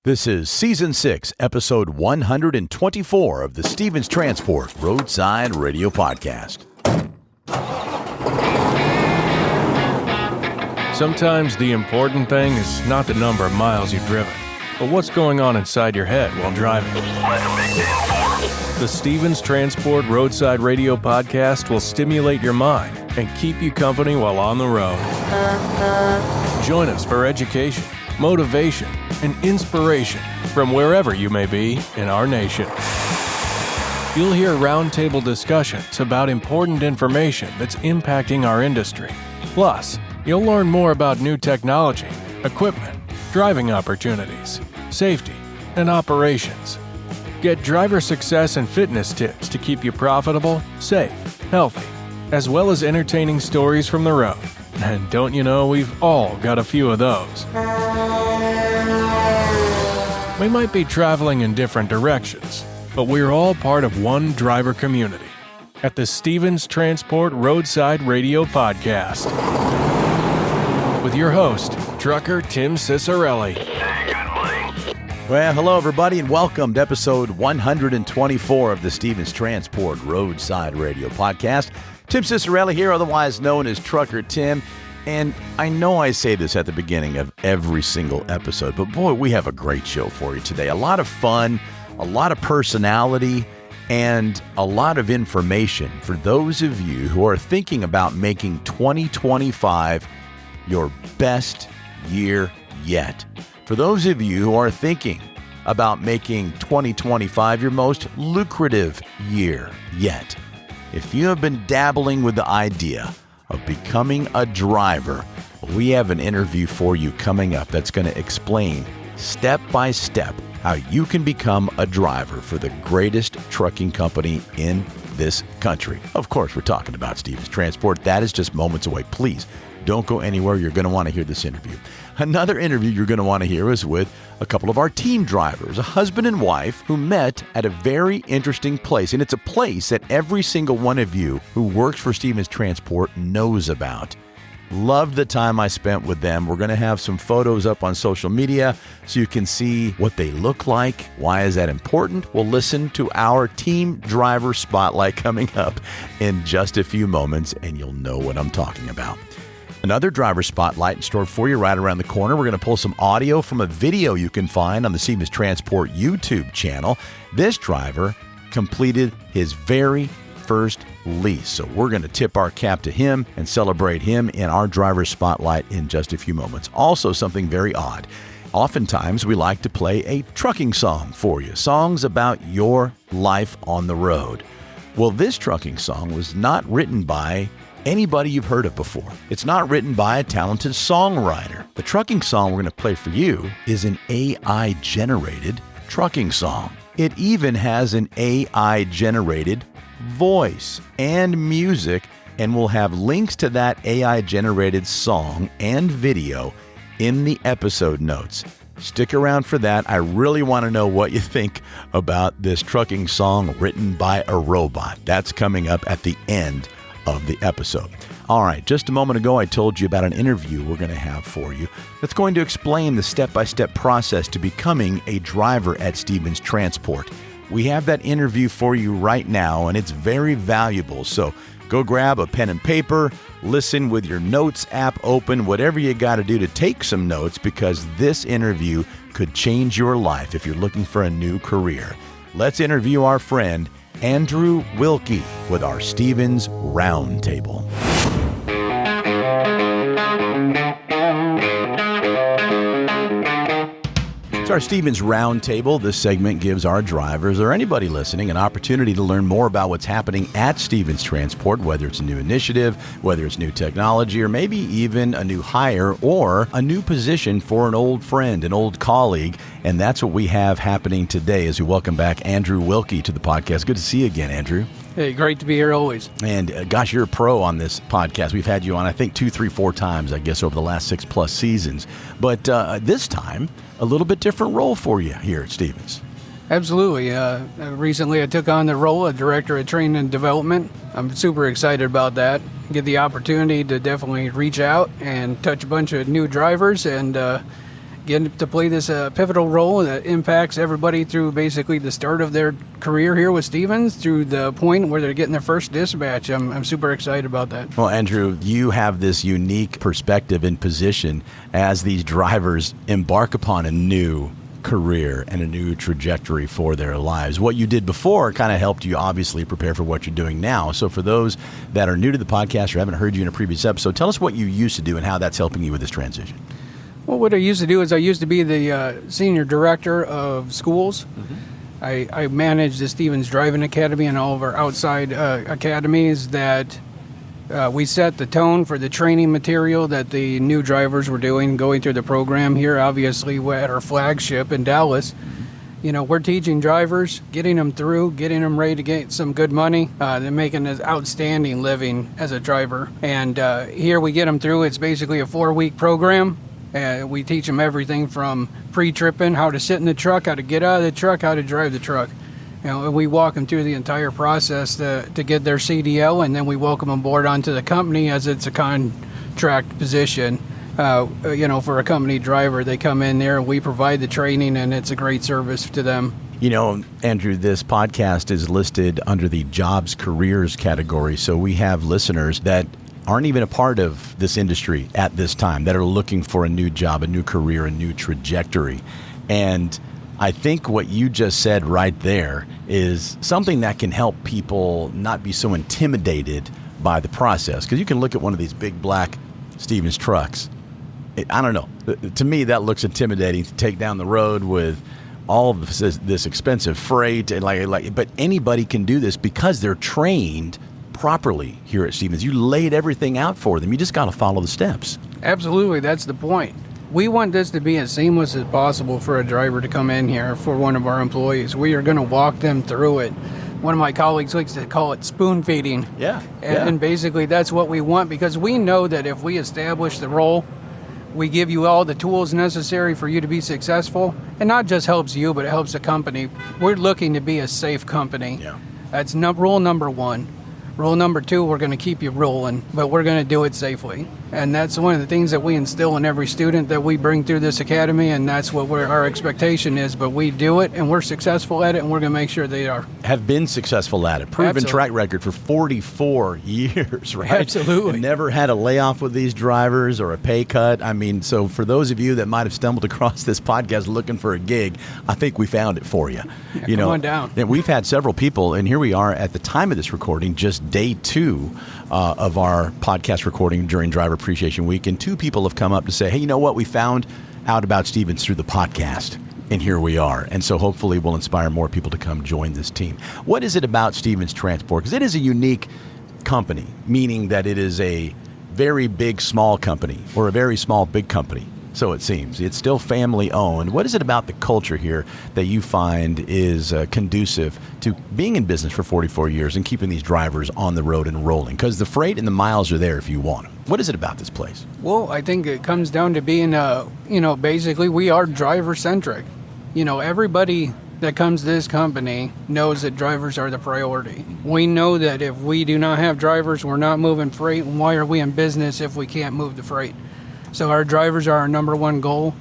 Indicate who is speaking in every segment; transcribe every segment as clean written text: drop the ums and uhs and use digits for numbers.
Speaker 1: This is Season 6, Episode 124 of the Stevens Transport Roadside Radio Podcast.
Speaker 2: Sometimes the important thing is not the number of miles you've driven, but what's going on inside your head while driving. The Stevens Transport Roadside Radio Podcast will stimulate your mind and keep you company while on the road. Join us for education, motivation, and inspiration from wherever you may be in our nation. You'll hear roundtable discussions about important information that's impacting our industry. Plus, you'll learn more about new technology, equipment, driving opportunities, safety, and operations. Get driver success and fitness tips to keep you profitable, safe, healthy, as well as entertaining stories from the road. And don't you know, we've all got a few of those. We might be traveling in different directions, but we're all part of one driver community at the Stevens Transport Roadside Radio Podcast. With your host, trucker Tim Cicerelli.
Speaker 1: Well, hello everybody and welcome to episode 124 of the Stevens Transport Roadside Radio Podcast. Tim Cicerelli here, otherwise known as Trucker Tim. And I know I say this at the beginning of every single episode, but boy, we have a great show for you today. A lot of fun, a lot of personality, and a lot of information for those of you who are thinking about making 2025 your best year yet. For those of you who are thinking about making 2025 your most lucrative year yet. If you have been dabbling with the idea of becoming a driver, we have an interview for you coming up that's going to explain step by step how you can become a driver for the greatest trucking company in this country. Of course, we're talking about Stevens Transport. That is just moments away. Please don't go anywhere. You're going to want to hear this interview. Another interview you're going to want to hear is with a couple of our team drivers, a husband and wife who met at a very interesting place. And it's a place that every single one of you who works for Stevens Transport knows about. Loved the time I spent with them. We're going to have some photos up on social media so you can see what they look like. Why is that important? We'll listen to our team driver spotlight coming up in just a few moments, and you'll know what I'm talking about. Another driver spotlight in store for you right around the corner. We're going to pull some audio from a video you can find on the Stevens Transport YouTube channel. This driver completed his very first lease. So we're going to tip our cap to him and celebrate him in our driver spotlight in just a few moments. Also, something very odd. Oftentimes, we like to play a trucking song for you. Songs about your life on the road. Well, this trucking song was not written by anybody you've heard of before. It's not written by a talented songwriter. The trucking song we're going to play for you is an AI-generated trucking song. It even has an AI-generated voice and music, and we'll have links to that AI-generated song and video in the episode notes. Stick around for that. I really want to know what you think about this trucking song written by a robot. That's coming up at the end of the episode. All right, just a moment ago, I told you about an interview we're going to have for you that's going to explain the step-by-step process to becoming a driver at Stevens Transport. We have that interview for you right now, and it's very valuable. So go grab a pen and paper, listen with your notes app open, whatever you got to do to take some notes, because this interview could change your life if you're looking for a new career. Let's interview our friend Andrew Wilke with our Stevens Roundtable. It's our Stevens Roundtable. This segment gives our drivers or anybody listening an opportunity to learn more about what's happening at Stevens Transport, whether it's a new initiative, whether it's new technology, or maybe even a new hire or a new position for an old friend, an old colleague. And that's what we have happening today as we welcome back Andrew Wilke to the podcast. Good to see you again, Andrew.
Speaker 3: Hey, great to be here always.
Speaker 1: And gosh, you're a pro on this podcast. We've had you on, I think, 2, 3, 4 times, I guess, over the last 6+ seasons. But this time, a little bit different role for you here at Stevens.
Speaker 3: Absolutely. Recently, I took on the role of Director of Training and Development. I'm super excited about that. Get the opportunity to definitely reach out and touch a bunch of new drivers and get to play this pivotal role that impacts everybody through basically the start of their career here with Stevens through the point where they're getting their first dispatch. I'm super excited about that.
Speaker 1: Well, Andrew, you have this unique perspective and position as these drivers embark upon a new career and a new trajectory for their lives. What you did before kind of helped you obviously prepare for what you're doing now. So for those that are new to the podcast or haven't heard you in a previous episode, tell us what you used to do and how that's helping you with this transition.
Speaker 3: Well, what I used to do is I used to be the senior director of schools. I managed the Stevens Driving Academy and all of our outside academies that we set the tone for the training material that the new drivers were doing, going through the program here. Obviously, we're at our flagship in Dallas. You know, we're teaching drivers, getting them through, getting them ready to get some good money. They're making an outstanding living as a driver. And here we get them through. It's basically a 4-week program. We teach them everything from pre-tripping, how to sit in the truck, how to get out of the truck, how to drive the truck. You know, we walk them through the entire process to get their CDL, and then we welcome them aboard onto the company as it's a contract position. You know, for a company driver, they come in there and we provide the training, and it's a great service to them.
Speaker 1: You know, Andrew, this podcast is listed under the jobs careers category, so we have listeners that aren't even a part of this industry at this time, that are looking for a new job, a new career, a new trajectory. And I think what you just said right there is something that can help people not be so intimidated by the process. Because you can look at one of these big black Stevens trucks. I don't know. To me, that looks intimidating to take down the road with all of this expensive freight. And but anybody can do this because they're trained properly here at Stevens. You laid everything out for them. You just got to follow the steps.
Speaker 3: Absolutely. That's the point. We want this to be as seamless as possible for a driver to come in here for one of our employees. We are going to walk them through it. One of my colleagues likes to call it spoon feeding.
Speaker 1: Yeah.
Speaker 3: And basically that's what we want, because we know that if we establish the role, we give you all the tools necessary for you to be successful. It not just helps you, but it helps the company. We're looking to be a safe company.
Speaker 1: Yeah.
Speaker 3: That's rule number 1. Rule number 2, we're going to keep you rolling, but we're going to do it safely. And that's one of the things that we instill in every student that we bring through this academy, and that's what our expectation is. But we do it, and we're successful at it, and we're going to make sure they are. Have
Speaker 1: been successful at it. Proven track record for 44 years, right?
Speaker 3: Absolutely.
Speaker 1: And never had a layoff with these drivers or a pay cut. I mean, so for those of you that might have stumbled across this podcast looking for a gig, I think we found it for you.
Speaker 3: Yeah, come on down.
Speaker 1: And we've had several people, and here we are at the time of this recording, just day 2 of our podcast recording during Driver Appreciation Week, and 2 people have come up to say, hey, you know what, we found out about Stevens through the podcast, and here we are. And so hopefully we'll inspire more people to come join this team. What is it about Stevens Transport? Because it is a unique company, meaning that it is a very big small company or a very small big company. So it seems. It's still family owned. What is it about the culture here that you find is conducive to being in business for 44 years and keeping these drivers on the road and rolling? Because the freight and the miles are there if you want them. What is it about this place?
Speaker 3: Well, I think it comes down to being, basically we are driver centric. You know, everybody that comes to this company knows that drivers are the priority. We know that if we do not have drivers, we're not moving freight. And why are we in business if we can't move the freight? So our drivers are our number 1 goal.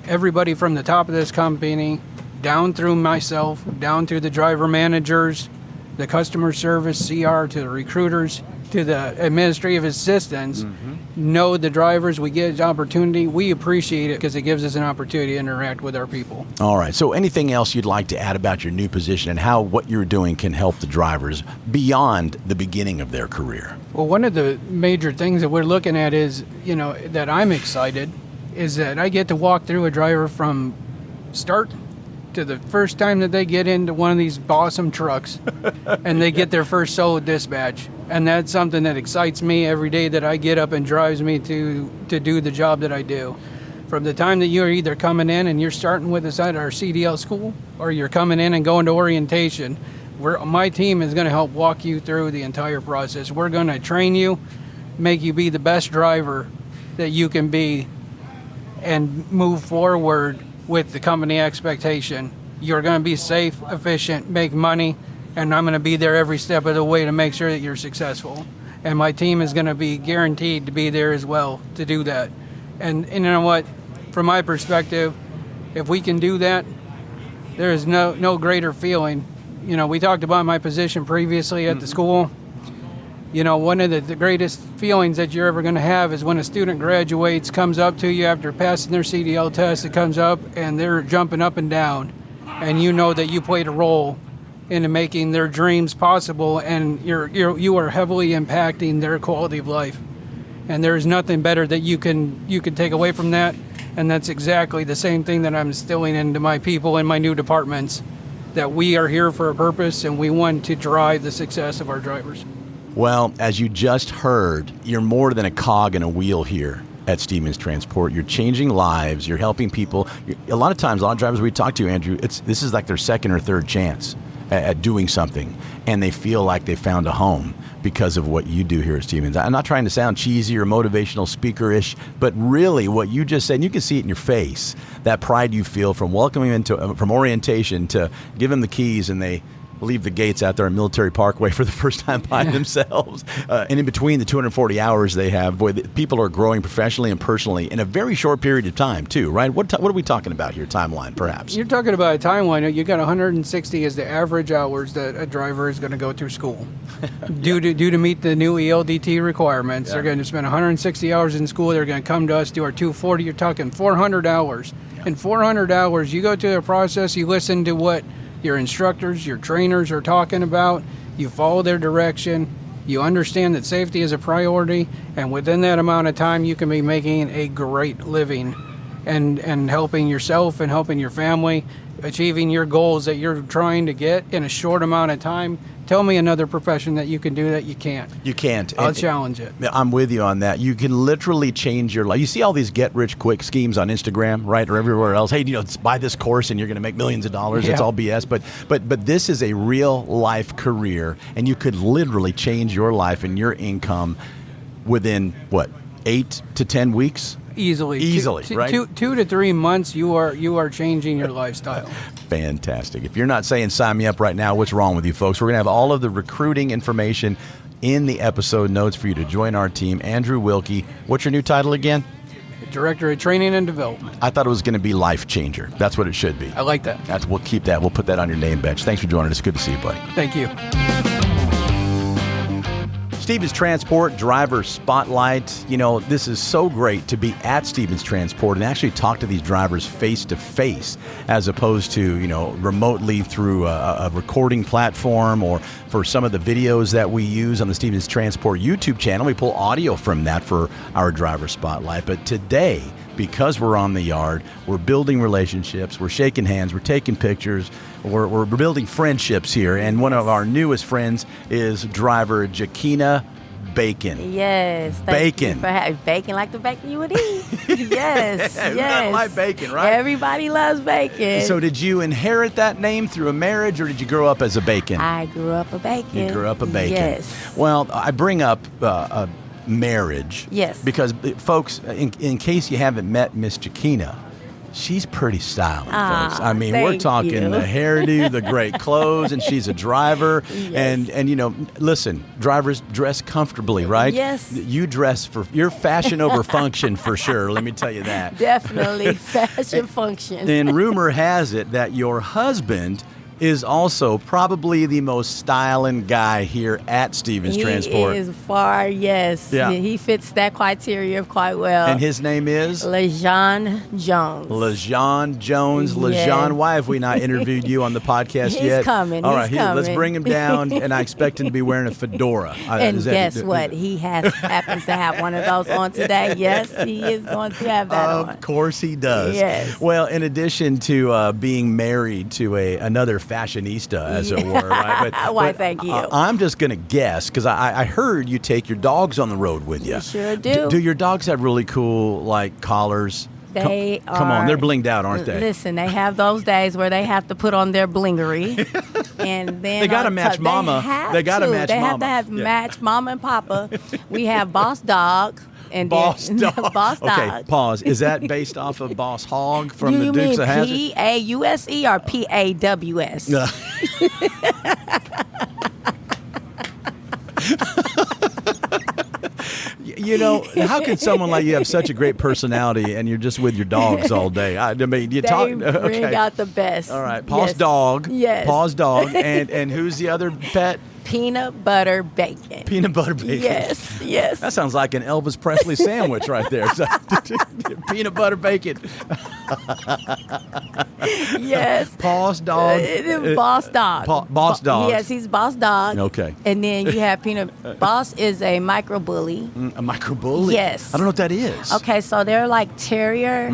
Speaker 3: Everybody from the top of this company, down through myself, down through the driver managers, the customer service, CR, to the recruiters, to the administrative assistants, know the drivers. We get an opportunity. We appreciate it because it gives us an opportunity to interact with our people.
Speaker 1: All right. So anything else you'd like to add about your new position and how what you're doing can help the drivers beyond the beginning of their career?
Speaker 3: Well, one of the major things that we're looking at is, that I'm excited, is that I get to walk through a driver from start to the first time that they get into one of these awesome trucks and they get their first solo dispatch. And that's something that excites me every day that I get up and drives me to do the job that I do. From the time that you're either coming in and you're starting with us at our CDL school, or you're coming in and going to orientation, my team is going to help walk you through the entire process. We're going to train you, make you be the best driver that you can be, and move forward with the company expectation. You're going to be safe, efficient, make money, and I'm going to be there every step of the way to make sure that you're successful. And my team is going to be guaranteed to be there as well to do that. And you know what? from my perspective, if we can do that, there is no greater feeling. You know, we talked about my position previously at the school. You know, one of the greatest feelings that you're ever going to have is when a student graduates, comes up to you after passing their CDL test, it comes up and they're jumping up and down, and you know that you played a role into making their dreams possible, and you are heavily impacting their quality of life. And there is nothing better that you can take away from that, and that's exactly the same thing that I'm instilling into my people in my new departments, that we are here for a purpose and we want to drive the success of our drivers.
Speaker 1: Well, as you just heard, you're more than a cog in a wheel here at Stevens Transport. You're changing lives. You're helping people. A lot of times, a lot of drivers we talk to, Andrew, this is like their second or third chance at doing something, and they feel like they found a home because of what you do here at Stevens. I'm not trying to sound cheesy or motivational speaker-ish, but really what you just said, and you can see it in your face, that pride you feel from welcoming them from orientation to give them the keys and they leave the gates out there on Military Parkway for the first time by themselves. And in between the 240 hours they have, boy, people are growing professionally and personally in a very short period of time, too, right? What are we talking about here, timeline, perhaps?
Speaker 3: You're talking about a timeline. You got 160 as the average hours that a driver is going to go through school. Due to meet the new ELDT requirements, they're going to spend 160 hours in school. They're going to come to us, do our 240. You're talking 400 hours. In 400 hours, you go through the process, you listen to what your instructors, your trainers are talking about, you follow their direction, you understand that safety is a priority, and within that amount of time you can be making a great living and helping yourself and helping your family, achieving your goals that you're trying to get in a short amount of time. Tell me another profession that you can do that you can't.
Speaker 1: You can't.
Speaker 3: I'll challenge it.
Speaker 1: I'm with you on that. You can literally change your life. You see all these get-rich-quick schemes on Instagram, right, or everywhere else. Hey, buy this course and you're going to make millions of dollars. Yeah. It's all BS. But this is a real-life career, and you could literally change your life and your income within, 8 to 10 weeks?
Speaker 3: Easily,
Speaker 1: right?
Speaker 3: 2 to 3 months, you are changing your lifestyle.
Speaker 1: Fantastic. If you're not saying sign me up right now, what's wrong with you folks? We're going to have all of the recruiting information in the episode notes for you to join our team. Andrew Wilke, what's your new title again?
Speaker 3: Director of Training and Development.
Speaker 1: I thought it was going to be Life Changer. That's what it should be.
Speaker 3: I like that.
Speaker 1: We'll keep that. We'll put that on your name badge. Thanks for joining us. Good to see you, buddy.
Speaker 3: Thank you.
Speaker 1: Stevens Transport Driver Spotlight. This is so great to be at Stevens Transport and actually talk to these drivers face to face, as opposed to, remotely through a recording platform, or for some of the videos that we use on the Stevens Transport YouTube channel. We pull audio from that for our Driver Spotlight. But today, because we're on the yard, we're building relationships, we're shaking hands, we're taking pictures, we're building friendships here. And one of our newest friends is driver Jokeena Bacon.
Speaker 4: Yes.
Speaker 1: Bacon.
Speaker 4: Bacon like the bacon you would eat. Yes.
Speaker 1: Yes. Like bacon, right?
Speaker 4: Everybody loves bacon.
Speaker 1: So did you inherit that name through a marriage, or did you grow up as a bacon?
Speaker 4: I grew up a bacon.
Speaker 1: You grew up a bacon.
Speaker 4: Yes.
Speaker 1: Well, I bring up marriage.
Speaker 4: Yes.
Speaker 1: Because, folks, in case you haven't met Miss Jokeena, she's pretty styling, folks. I mean, we're talking the hairdo, the great clothes, and she's a driver.
Speaker 4: Yes.
Speaker 1: And listen, drivers dress comfortably, right?
Speaker 4: Yes.
Speaker 1: You dress for your fashion over function for sure. Let me tell you that.
Speaker 4: Definitely fashion function.
Speaker 1: And rumor has it that your husband is also probably the most styling guy here at Stevens Transport.
Speaker 4: He is far, yes.
Speaker 1: Yeah.
Speaker 4: He fits that criteria quite well.
Speaker 1: And his name is?
Speaker 4: LaJeanne Jones.
Speaker 1: LaJeanne Jones.
Speaker 4: Yes.
Speaker 1: LaJeanne, why have we not interviewed you on the podcast
Speaker 4: He's
Speaker 1: yet?
Speaker 4: coming.
Speaker 1: All right,
Speaker 4: He's coming.
Speaker 1: let's bring him down, and I expect him to be wearing a fedora.
Speaker 4: And guess what? He happens to have one of those on today. Yes, he is going to have that on.
Speaker 1: Of course he does.
Speaker 4: Yes.
Speaker 1: Well, in addition to being married to another fashionista, as it were. Right?
Speaker 4: Why, thank you.
Speaker 1: I'm just going to guess, because I heard you take your dogs on the road with you.
Speaker 4: We sure do.
Speaker 1: Do your dogs have really cool, collars?
Speaker 4: They are.
Speaker 1: Come on, they're blinged out, aren't they?
Speaker 4: Listen, they have those days where they have to put on their blingery, and then
Speaker 1: they got to match Mama. They got to match Mama.
Speaker 4: They have to have match Mama and Papa. We have Boss Dog. And
Speaker 1: Boss Dog.
Speaker 4: Boss Dog.
Speaker 1: Okay, pause. Is that based off of Boss Hog from
Speaker 4: you
Speaker 1: the Dukes
Speaker 4: mean
Speaker 1: of Hazzard?
Speaker 4: P-A-U-S-E or P-A-W-S?
Speaker 1: You know, how can someone like you have such a great personality and you're just with your dogs all day? I mean, you talk.
Speaker 4: Bring out the best.
Speaker 1: All right, Paul's
Speaker 4: Yes.
Speaker 1: dog.
Speaker 4: Yes.
Speaker 1: Paul's dog, and who's the other pet?
Speaker 4: Peanut butter bacon.
Speaker 1: Peanut butter bacon.
Speaker 4: Yes, yes.
Speaker 1: That sounds like an Elvis Presley sandwich right there. Peanut butter bacon.
Speaker 4: Yes.
Speaker 1: Paul's dog.
Speaker 4: Boss dog.
Speaker 1: Boss dog.
Speaker 4: Yes, he's boss dog.
Speaker 1: Okay.
Speaker 4: And then you have peanut. Boss is a micro bully.
Speaker 1: A micro bully?
Speaker 4: Yes.
Speaker 1: I don't know what that is.
Speaker 4: Okay, so they're like terrier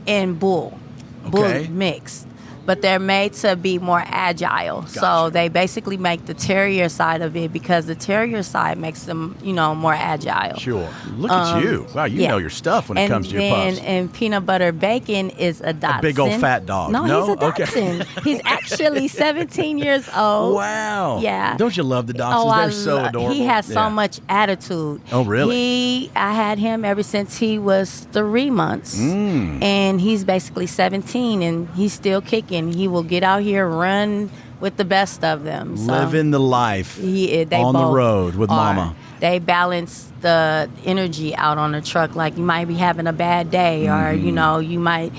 Speaker 4: and bull. Bull
Speaker 1: Okay.
Speaker 4: mixed. But they're made to be more agile. So
Speaker 1: Gotcha.
Speaker 4: they basically make the terrier side of it because the terrier side makes them, more agile.
Speaker 1: Sure. Look at you. Wow, you
Speaker 4: yeah.
Speaker 1: know your stuff when it comes to your pups.
Speaker 4: And peanut butter bacon is a Dachshund.
Speaker 1: A big old fat dog.
Speaker 4: No,
Speaker 1: No?
Speaker 4: he's a
Speaker 1: Okay.
Speaker 4: Dachshund. He's actually 17 years old.
Speaker 1: Wow.
Speaker 4: Yeah.
Speaker 1: Don't you love the dachshunds? They're so adorable.
Speaker 4: He has so
Speaker 1: Yeah.
Speaker 4: much attitude.
Speaker 1: Oh, really?
Speaker 4: I had him ever since he was 3 months. And he's basically 17 and he's still kicking. He will get out here, run with the best of them. So
Speaker 1: Living the life
Speaker 4: they
Speaker 1: on the
Speaker 4: both
Speaker 1: road with
Speaker 4: are.
Speaker 1: mama.
Speaker 4: They balance the energy out on the truck. Like you might be having a bad day or, you might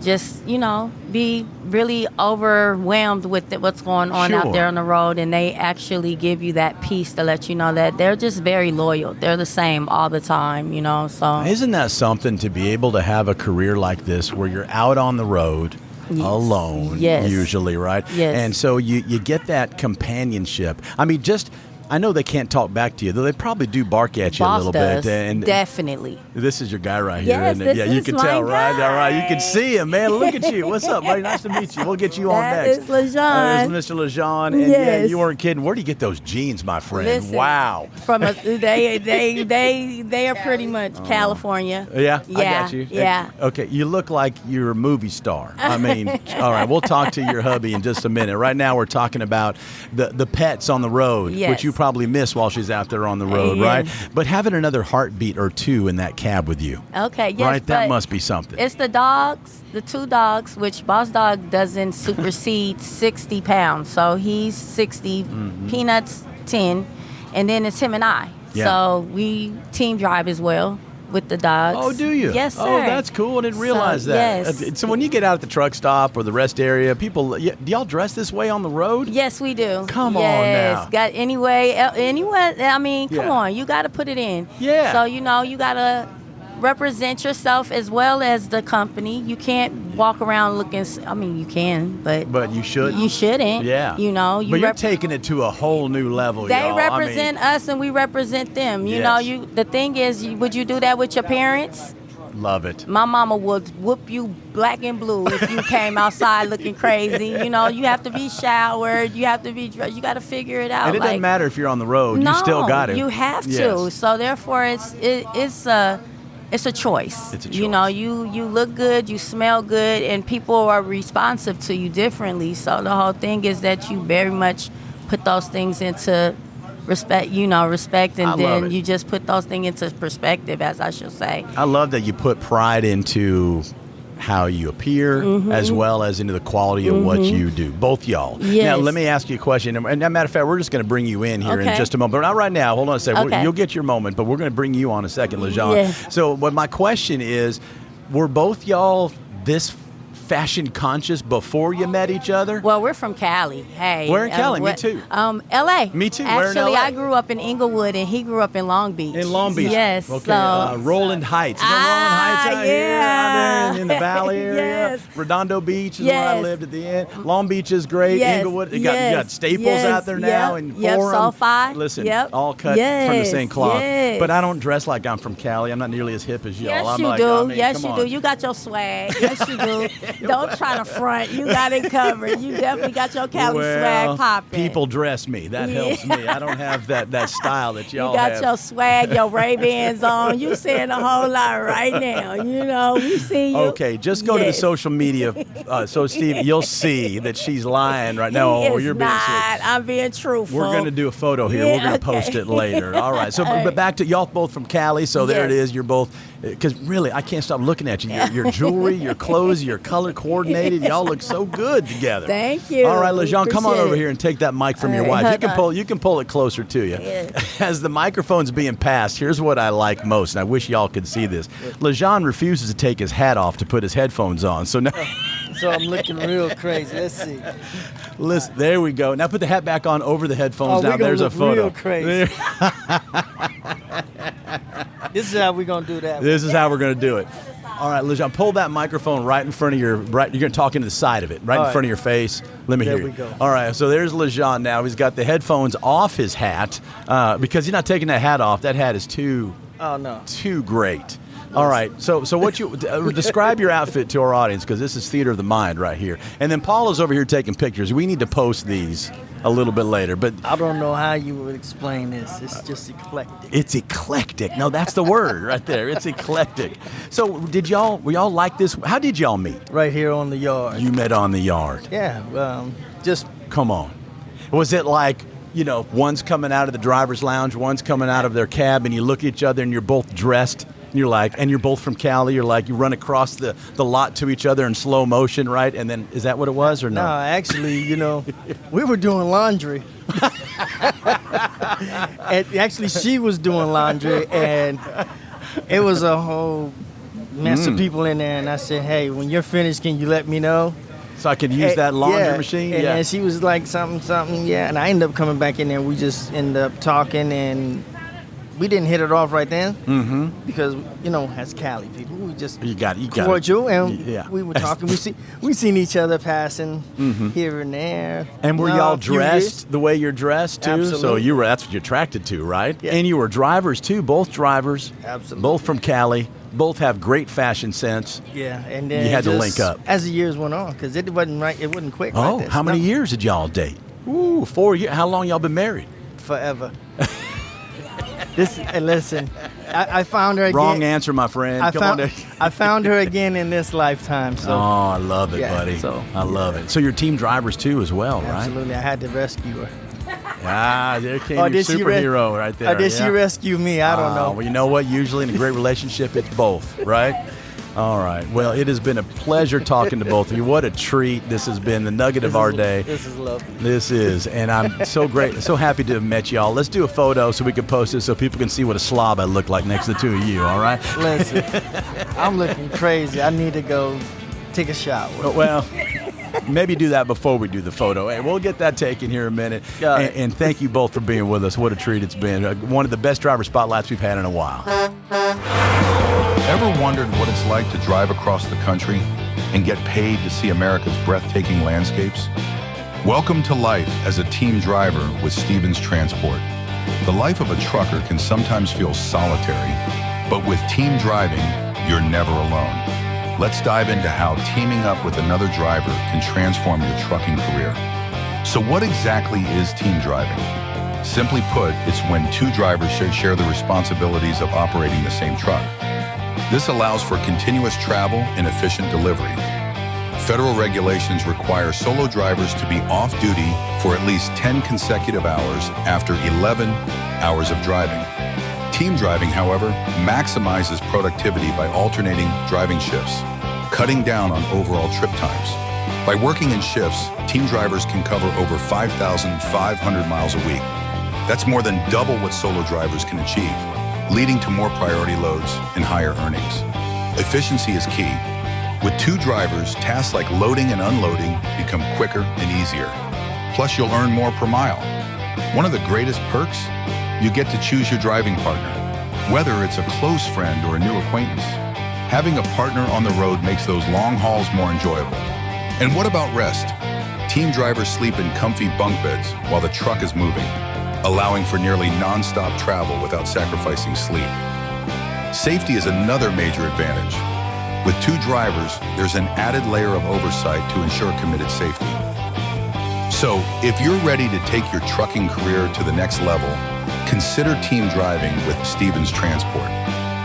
Speaker 4: just, be really overwhelmed with what's going on
Speaker 1: Sure.
Speaker 4: out there on the road. And they actually give you that peace to let you know that they're just very loyal. They're the same all the time, so.
Speaker 1: Isn't that something to be able to have a career like this where you're out on the road alone,
Speaker 4: Yes.
Speaker 1: usually, right?
Speaker 4: Yes.
Speaker 1: And so you get that companionship. I mean, I know they can't talk back to you, though they probably do bark at you a
Speaker 4: Boss
Speaker 1: little
Speaker 4: does.
Speaker 1: bit. And
Speaker 4: Definitely.
Speaker 1: this is your guy right here,
Speaker 4: Yes,
Speaker 1: isn't it?
Speaker 4: this
Speaker 1: Yeah, you
Speaker 4: is
Speaker 1: can
Speaker 4: my
Speaker 1: tell, right?
Speaker 4: guy.
Speaker 1: All right, you can see him, man. Look at you. What's up, buddy? Nice to meet you. We'll get you on
Speaker 4: That
Speaker 1: next.
Speaker 4: is LaJeanne.
Speaker 1: There's Mr. LaJeanne. And yeah,
Speaker 4: Yes.
Speaker 1: you weren't kidding. Where do you get those jeans, my friend?
Speaker 4: Listen,
Speaker 1: Wow.
Speaker 4: They are pretty much California.
Speaker 1: Yeah, I
Speaker 4: Yeah,
Speaker 1: got you.
Speaker 4: yeah.
Speaker 1: Okay, you look like you're a movie star. I mean, all right, we'll talk to your hubby in just a minute. Right now, we're talking about the pets on the road,
Speaker 4: Yes.
Speaker 1: which you probably miss while she's out there on the road,
Speaker 4: Yeah.
Speaker 1: right? But having another heartbeat or two in that cab with you,
Speaker 4: Okay, yes,
Speaker 1: right? That
Speaker 4: but
Speaker 1: must be something.
Speaker 4: It's the dogs, the two dogs, which Boss Dog doesn't supersede 60 pounds. So he's 60, Peanuts 10, and then it's him and I.
Speaker 1: Yeah.
Speaker 4: So we team drive as well with the dogs.
Speaker 1: Oh, do you?
Speaker 4: Yes, sir.
Speaker 1: Oh, that's cool. I didn't realize that.
Speaker 4: Yes.
Speaker 1: So when you get out at the truck stop or the rest area, do y'all dress this way on the road?
Speaker 4: Yes, we do.
Speaker 1: Come on
Speaker 4: yes.
Speaker 1: now.
Speaker 4: Got anyway. I mean, come
Speaker 1: Yeah.
Speaker 4: on. You got to put it in.
Speaker 1: Yeah.
Speaker 4: So you got to represent yourself as well as the company. You can't walk around looking. I mean, you can, but
Speaker 1: you should.
Speaker 4: You shouldn't.
Speaker 1: Yeah.
Speaker 4: You
Speaker 1: but you're taking it to a whole new level,
Speaker 4: They
Speaker 1: y'all.
Speaker 4: represent us and we represent them. You
Speaker 1: Yes.
Speaker 4: know, the thing is, would you do that with your parents?
Speaker 1: Love it.
Speaker 4: My mama would whoop you black and blue if you came outside looking crazy. You have to be showered. You have to be dressed. You got to figure it out.
Speaker 1: And it doesn't matter if you're on the road.
Speaker 4: No,
Speaker 1: You still got it.
Speaker 4: You have to.
Speaker 1: Yes.
Speaker 4: So therefore, it's a choice.
Speaker 1: It's a choice.
Speaker 4: You look good, you smell good, and people are responsive to you differently. So the whole thing is that you very much put those things into respect, and
Speaker 1: I love
Speaker 4: then
Speaker 1: it.
Speaker 4: you just put those things into perspective, as I should say.
Speaker 1: I love that you put pride into how you appear as well as into the quality of what you do. Both y'all.
Speaker 4: Yes.
Speaker 1: Now, let me ask you a question. And as a matter of fact, we're just going to bring you in here in
Speaker 4: Okay.
Speaker 1: just a moment. But not right now. Hold on a second.
Speaker 4: Okay.
Speaker 1: You'll get your moment, but we're going to bring you on a second, LaJeanne.
Speaker 4: Yes.
Speaker 1: So what my question is, were both y'all this fashion conscious before you met each other?
Speaker 4: Well, we're from Cali. Hey.
Speaker 1: Where in Cali? Me too.
Speaker 4: L.A.
Speaker 1: Me too. Where in
Speaker 4: Actually,
Speaker 1: LA?
Speaker 4: I grew up in Inglewood, and he grew up in Long Beach.
Speaker 1: In Long Beach.
Speaker 4: Yes.
Speaker 1: Okay.
Speaker 4: So,
Speaker 1: Roland Heights. Is that Roland Heights out here?
Speaker 4: yeah.
Speaker 1: Out there in the valley area?
Speaker 4: Yes.
Speaker 1: Redondo Beach is where I
Speaker 4: Yes.
Speaker 1: lived at the end. Long Beach is great.
Speaker 4: Yes.
Speaker 1: Inglewood. You
Speaker 4: Yes.
Speaker 1: got Staples
Speaker 4: Yes.
Speaker 1: out there now.
Speaker 4: Yep.
Speaker 1: And
Speaker 4: Yep.
Speaker 1: Forum.
Speaker 4: SoFi.
Speaker 1: Listen,
Speaker 4: Yep.
Speaker 1: all cut from the
Speaker 4: Yes.
Speaker 1: same cloth.
Speaker 4: Yes.
Speaker 1: But I don't dress like I'm from Cali. I'm not nearly as hip as y'all.
Speaker 4: Yes,
Speaker 1: I'm
Speaker 4: you
Speaker 1: like,
Speaker 4: do.
Speaker 1: I mean,
Speaker 4: Yes,
Speaker 1: come
Speaker 4: you
Speaker 1: on.
Speaker 4: do. You got your swag. Yes, you do. Don't try to front. You got it covered. You definitely got your Cali swag popping.
Speaker 1: People dress me. That helps me. I don't have that style that y'all
Speaker 4: You got
Speaker 1: have.
Speaker 4: your swag, your Ray-Bans on. You saying a whole lot right now. We see you.
Speaker 1: Okay, just go to the
Speaker 4: Yes.
Speaker 1: social media. So, Steve, you'll see that she's lying right now.
Speaker 4: He
Speaker 1: Oh,
Speaker 4: is
Speaker 1: you're being
Speaker 4: not.
Speaker 1: serious.
Speaker 4: I'm being truthful.
Speaker 1: We're going to do a photo here. We're
Speaker 4: Yeah,
Speaker 1: going to
Speaker 4: okay.
Speaker 1: post it later. All right. So, but back to y'all both from Cali. So there it
Speaker 4: Yes.
Speaker 1: is. You're both, because really, I can't stop looking at you. Your jewelry, your clothes, your color color coordinated. Y'all look so good together.
Speaker 4: Thank you.
Speaker 1: All right, LaJeanne, come on
Speaker 4: Appreciate
Speaker 1: over
Speaker 4: it.
Speaker 1: here and take that mic from your
Speaker 4: All right,
Speaker 1: wife.
Speaker 4: hold on.
Speaker 1: You can pull it closer to you.
Speaker 4: Yeah.
Speaker 1: As the microphone's being passed, here's what I like most, and I wish y'all could see this. LaJeanne refuses to take his hat off to put his headphones on. So now,
Speaker 5: So I'm looking real crazy. Let's see.
Speaker 1: listen, there we go. Now put the hat back on over the headphones.
Speaker 5: Oh,
Speaker 1: Now
Speaker 5: we gonna
Speaker 1: there's a
Speaker 5: look
Speaker 1: photo.
Speaker 5: real crazy. This is how we're gonna do that.
Speaker 1: This is how we're going to do it. All right, LaJeanne, pull that microphone right in front of your, you're going to talk into the side of it, right in
Speaker 5: All
Speaker 1: front of
Speaker 5: right.
Speaker 1: your face. Let me
Speaker 5: There
Speaker 1: hear
Speaker 5: we
Speaker 1: you.
Speaker 5: go.
Speaker 1: All right, so there's LaJeanne now. He's got the headphones off his hat because he's not taking that hat off. That hat is too
Speaker 5: Oh no.
Speaker 1: great. All right, so what you describe your outfit to our audience, because this is theater of the mind right here. And then Paula's over here taking pictures. We need to post these a little bit later, but
Speaker 5: I don't know how you would explain this. It's just eclectic.
Speaker 1: it's eclectic. No, that's the word right there. It's eclectic. So were y'all like this? How did y'all meet?
Speaker 5: Right here on the yard.
Speaker 1: You met on the yard.
Speaker 5: Yeah. Just
Speaker 1: Come on. Was it like, one's coming out of the driver's lounge, one's coming out of their cab, and you look at each other and you're both dressed? And you're like, and you're both from Cali. You're like, you run across the lot to each other in slow motion, right? And then, is that what it was or no?
Speaker 5: no, actually, we were doing laundry. And actually, she was doing laundry, and it was a whole mess of people in there. And I said, hey, when you're finished, can you let me know?
Speaker 1: So I could use that laundry
Speaker 5: Yeah.
Speaker 1: machine?
Speaker 5: And
Speaker 1: Yeah.
Speaker 5: then she was like, something, yeah. And I ended up coming back in there. We just ended up talking, and we didn't hit it off right then. Mm-hmm. Because, as Cali people, we just
Speaker 1: You got it.
Speaker 5: cordial, and
Speaker 1: Yeah.
Speaker 5: we were talking. We seen each other passing here and there.
Speaker 1: And were
Speaker 5: No,
Speaker 1: y'all
Speaker 5: a few years.
Speaker 1: dressed the way you're dressed too? So
Speaker 5: Absolutely.
Speaker 1: that's what you're attracted to, right?
Speaker 5: Yeah.
Speaker 1: And you were drivers too, both drivers.
Speaker 5: Absolutely.
Speaker 1: Both from Cali, both have great fashion sense.
Speaker 5: Yeah, and then
Speaker 1: You had to
Speaker 5: just
Speaker 1: link up.
Speaker 5: as the years went on, because it wasn't right. It wasn't quick.
Speaker 1: Oh,
Speaker 5: like this.
Speaker 1: how many
Speaker 5: No,
Speaker 1: years did y'all date? Ooh, 4 years. How long y'all been married?
Speaker 5: Forever. Listen, I found her again.
Speaker 1: Wrong answer, my friend.
Speaker 5: I found her again in this lifetime. So
Speaker 1: Oh, I love it,
Speaker 5: Yeah,
Speaker 1: buddy.
Speaker 5: so,
Speaker 1: I love it. So you're team drivers too as well, right?
Speaker 5: absolutely, I had to rescue her.
Speaker 1: Ah, there came
Speaker 5: Or
Speaker 1: your
Speaker 5: did she re-
Speaker 1: superhero right there.
Speaker 5: Or did
Speaker 1: yeah.
Speaker 5: she rescue me? I don't know.
Speaker 1: Well, you know what? Usually in a great relationship, it's both, right? All right. Well, it has been a pleasure talking to both of you. What a treat this has been, the nugget of our day.
Speaker 5: This is lovely.
Speaker 1: This is, and I'm so happy to have met y'all. Let's do a photo so we can post it so people can see what a slob I look like next to the two of you, all right?
Speaker 5: Listen, I'm looking crazy. I need to go take a shower.
Speaker 1: Well, maybe do that before we do the photo. Hey, we'll get that taken here in a minute.
Speaker 5: Got it.
Speaker 1: And thank you both for being with us. What a treat it's been. One of the best driver spotlights we've had in a while.
Speaker 6: Ever wondered what it's like to drive across the country and get paid to see America's breathtaking landscapes? Welcome to life as a team driver with Stevens Transport. The life of a trucker can sometimes feel solitary, but with team driving, you're never alone. Let's dive into how teaming up with another driver can transform your trucking career. So what exactly is team driving? Simply put, it's when two drivers share the responsibilities of operating the same truck. This allows for continuous travel and efficient delivery. Federal regulations require solo drivers to be off duty for at least 10 consecutive hours after 11 hours of driving. Team driving, however, maximizes productivity by alternating driving shifts, cutting down on overall trip times. By working in shifts, team drivers can cover over 5,500 miles a week. That's more than double what solo drivers can achieve, leading to more priority loads and higher earnings. Efficiency is key. With two drivers, tasks like loading and unloading become quicker and easier. Plus, you'll earn more per mile. One of the greatest perks? You get to choose your driving partner, whether it's a close friend or a new acquaintance. Having a partner on the road makes those long hauls more enjoyable. And what about rest? Team drivers sleep in comfy bunk beds while the truck is moving, allowing for nearly non-stop travel without sacrificing sleep. Safety is another major advantage. With two drivers, there's an added layer of oversight to ensure committed safety. So, if you're ready to take your trucking career to the next level, consider team driving with Stevens Transport.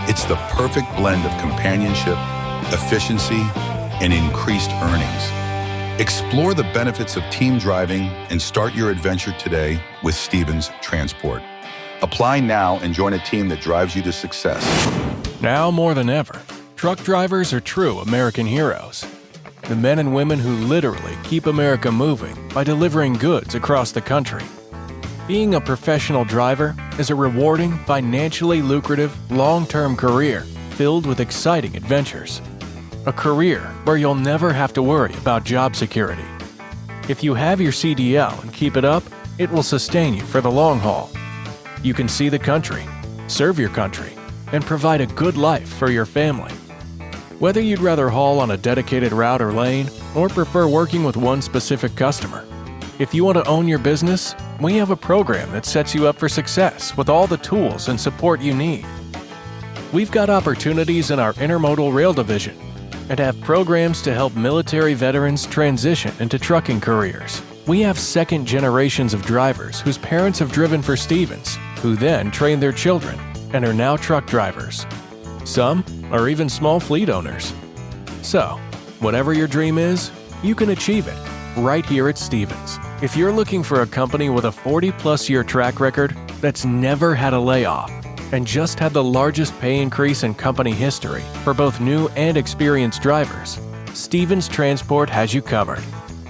Speaker 6: It's the perfect blend of companionship, efficiency, and increased earnings. Explore the benefits of team driving and start your adventure today with Stevens Transport. Apply now and join a team that drives you to success.
Speaker 2: Now more than ever, truck drivers are true American heroes. the men and women who literally keep America moving by delivering goods across the country. Being a professional driver is a rewarding, financially lucrative, long-term career filled with exciting adventures. A career where you'll never have to worry about job security. If you have your CDL and keep it up, it will sustain you for the long haul. You can see the country, serve your country, and provide a good life for your family. Whether you'd rather haul on a dedicated route or lane, or prefer working with one specific customer, if you want to own your business, we have a program that sets you up for success with all the tools and support you need. We've got opportunities in our intermodal rail division and have programs to help military veterans transition into trucking careers. We have second generations of drivers whose parents have driven for Stevens, who then trained their children and are now truck drivers. Some are even small fleet owners. So, whatever your dream is, you can achieve it right here at Stevens. If you're looking for a company with a 40-plus year track record that's never had a layoff and just had the largest pay increase in company history for both new and experienced drivers, Stevens Transport has you covered.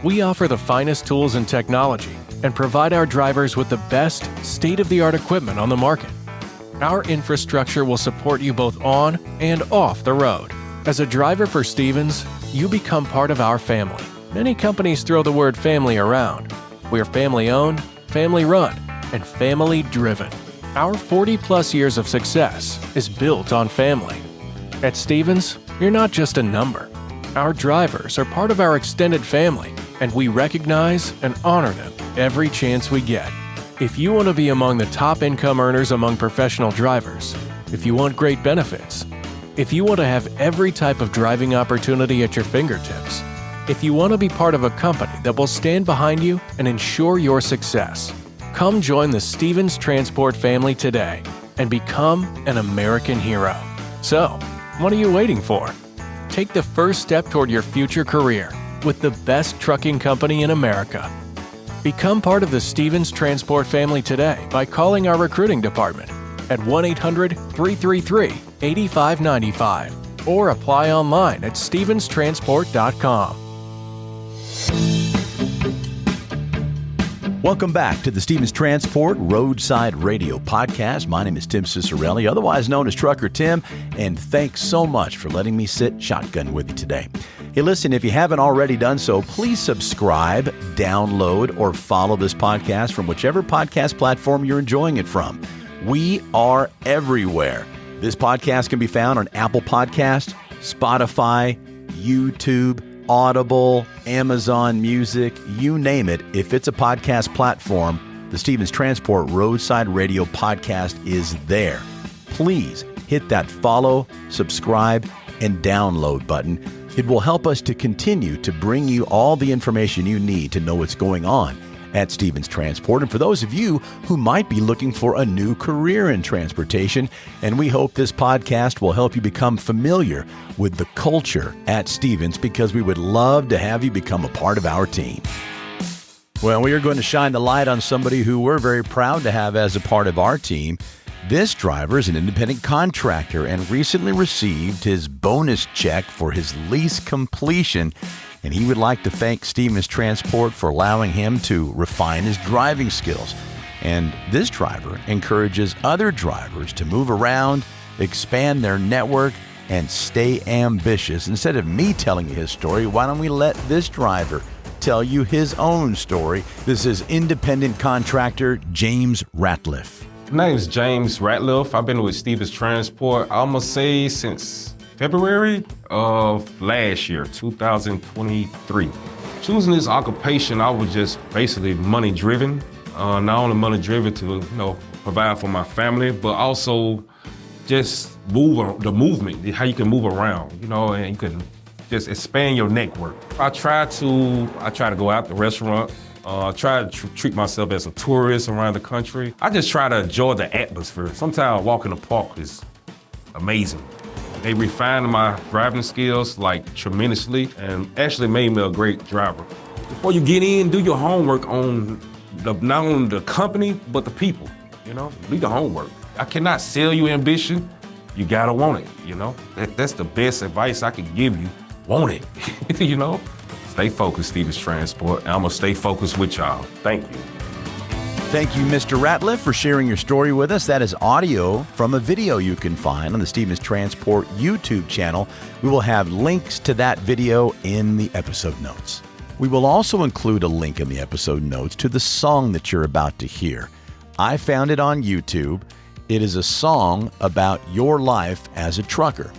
Speaker 2: We offer the finest tools and technology and provide our drivers with the best state-of-the-art equipment on the market. Our infrastructure will support you both on and off the road. As a driver for Stevens, you become part of our family. Many companies throw the word family around. We're family-owned, family-run, and family-driven. Our 40-plus years of success is built on family. At Stevens, you're not just a number. Our drivers are part of our extended family, and we recognize and honor them every chance we get. If you want to be among the top income earners among professional drivers, if you want great benefits, if you want to have every type of driving opportunity at your fingertips, if you want to be part of a company that will stand behind you and ensure your success, come join the Stevens Transport family today and become an American hero. So, what are you waiting for? Take the first step toward your future career with the best trucking company in America. Become part of the Stevens Transport family today by calling our recruiting department at 1-800-333-8595 or apply online at stevenstransport.com.
Speaker 1: Welcome back to the Stevens Transport Roadside Radio Podcast. My name is Tim Cicerelli, otherwise known as Trucker Tim, and thanks so much for letting me sit shotgun with you today. Hey, listen, if you haven't already done so, please subscribe, download, or follow this podcast from whichever podcast platform you're enjoying it from. We are everywhere. This podcast can be found on Apple Podcasts, Spotify, YouTube, Audible, Amazon Music, you name it. If it's a podcast platform, the Stevens Transport Roadside Radio Podcast is there. Please hit that follow, subscribe, and download button. It will help us to continue to bring you all the information you need to know what's going on at Stevens Transport. And for those of you who might be looking for a new career in transportation, and we hope this podcast will help you become familiar with the culture at Stevens, because we would love to have you become a part of our team. Well, we are going to shine the light on somebody who we're very proud to have as a part of our team. This driver is an independent contractor and recently received his bonus check for his lease completion, and he would like to thank Stevens Transport for allowing him to refine his driving skills. And this driver encourages other drivers to move around, expand their network, and stay ambitious. Instead of me telling you his story, why don't we let this driver tell you his own story? This is independent contractor James Ratliff.
Speaker 7: My name is James Ratliff. I've been with Stevens Transport, I almost say since February of last year, 2023. Choosing this occupation, I was just basically money driven. Not only money driven to provide for my family, but also just the movement, how you can move around, and you can just expand your network. I try to go out to restaurants. Try to treat myself as a tourist around the country. I just try to enjoy the atmosphere. Sometimes walking the park is amazing. They refined my driving skills tremendously and actually made me a great driver. Before you get in, do your homework on not only the company, but the people, Do the homework. I cannot sell you ambition. You gotta want it, That's the best advice I can give you want it, you know? Stay focused, Stevens Transport, and I'm gonna stay focused with y'all. Thank you.
Speaker 1: Thank you, Mr. Ratliff, for sharing your story with us. That is audio from a video you can find on the Stevens Transport YouTube channel. We will have links to that video in the episode notes. We will also include a link in the episode notes to the song that you're about to hear. I found it on YouTube. It is a song about your life as a trucker.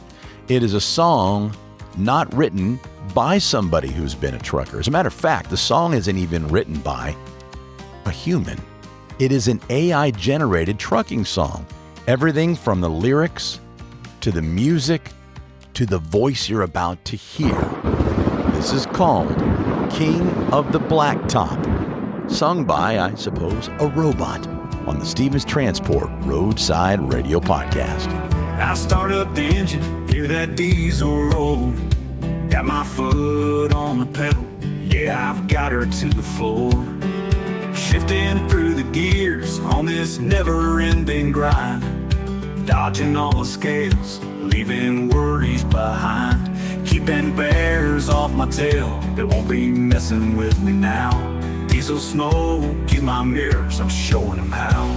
Speaker 1: It is a song not written by somebody who's been a trucker. As a matter of fact, the song isn't even written by a human. It is an AI-generated trucking song. Everything from the lyrics to the music to the voice you're about to hear. This is called King of the Blacktop, sung by, I suppose, a robot on the Stevens Transport Roadside Radio Podcast.
Speaker 8: I start up the engine, hear that diesel roll. Got my foot on the pedal, yeah, I've got her to the floor. Shifting through the gears on this never-ending grind. Dodging all the scales, leaving worries behind. Keeping bears off my tail, they won't be messing with me now. Diesel smoke in my mirrors, I'm showing them how.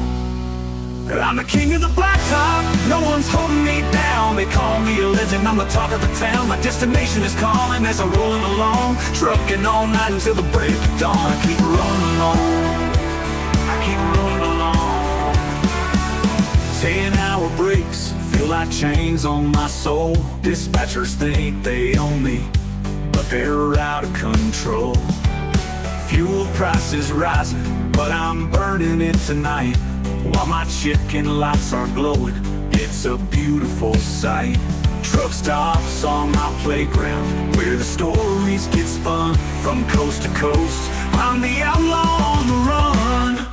Speaker 8: I'm the king of the blacktop, no one's holding me down. They call me a legend, I'm the talk of the town. My destination is calling as I'm rolling along. Trucking all night until the break of dawn. I keep rolling along, I keep rolling along. 10-hour breaks, feel like chains on my soul. Dispatchers think they own me, but they're out of control. Fuel prices rising, but I'm burning it tonight. While my chicken lights are glowing, it's a beautiful sight. Truck stops on my playground, where the stories get spun from coast to coast. I'm the outlaw on the run.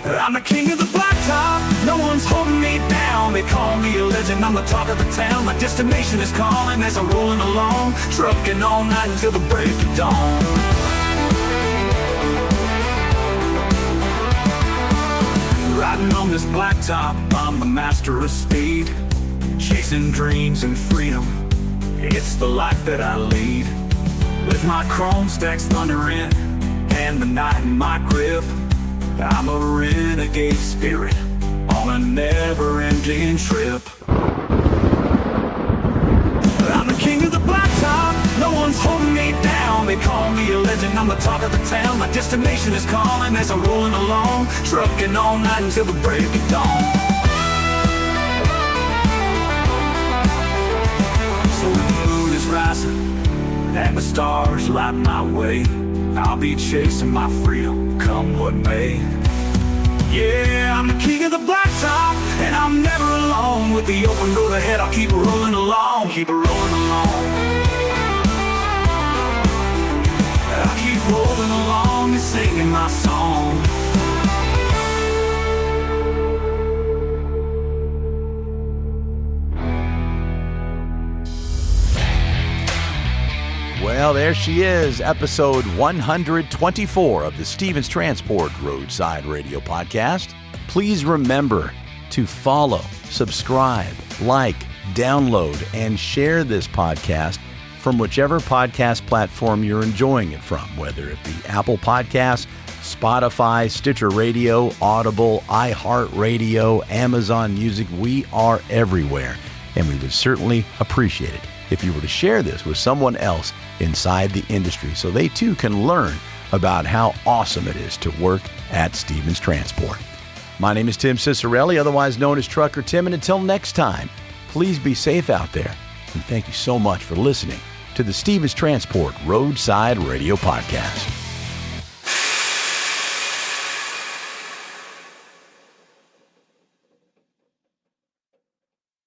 Speaker 8: I'm the king of the blacktop, no one's holding me down. They call me a legend, I'm the talk of the town. My destination is calling as I'm rolling along. Trucking all night until the break of dawn. Riding on this blacktop, I'm the master of speed. Chasing dreams and freedom, it's the life that I lead. With my chrome stacks thundering and the night in my grip, I'm a renegade spirit on a never-ending trip. I'm the king of the blacktop, no one's holding me down. They call me a legend, I'm the talk of the town. My destination is calling as I'm rolling along. Trucking all night until the break of dawn. So the moon is rising and the stars light my way. I'll be chasing my freedom, come what may. Yeah, I'm the king of the blacktop, and I'm never alone. With the open road ahead, I'll keep rolling along, keep rolling along. I'll keep rolling along and singing my song.
Speaker 1: Well, there she is, episode 124 of the Stevens Transport Roadside Radio Podcast. Please remember to follow, subscribe, like, download, and share this podcast from whichever podcast platform you're enjoying it from, whether it be Apple Podcasts, Spotify, Stitcher Radio, Audible, iHeartRadio, Amazon Music. We are everywhere, and we would certainly appreciate it if you were to share this with someone else inside the industry so they too can learn about how awesome it is to work at Stevens Transport. My name is Tim Cicerelli, otherwise known as Trucker Tim, and until next time, please be safe out there, and thank you so much for listening to the Stevens Transport Roadside Radio Podcast.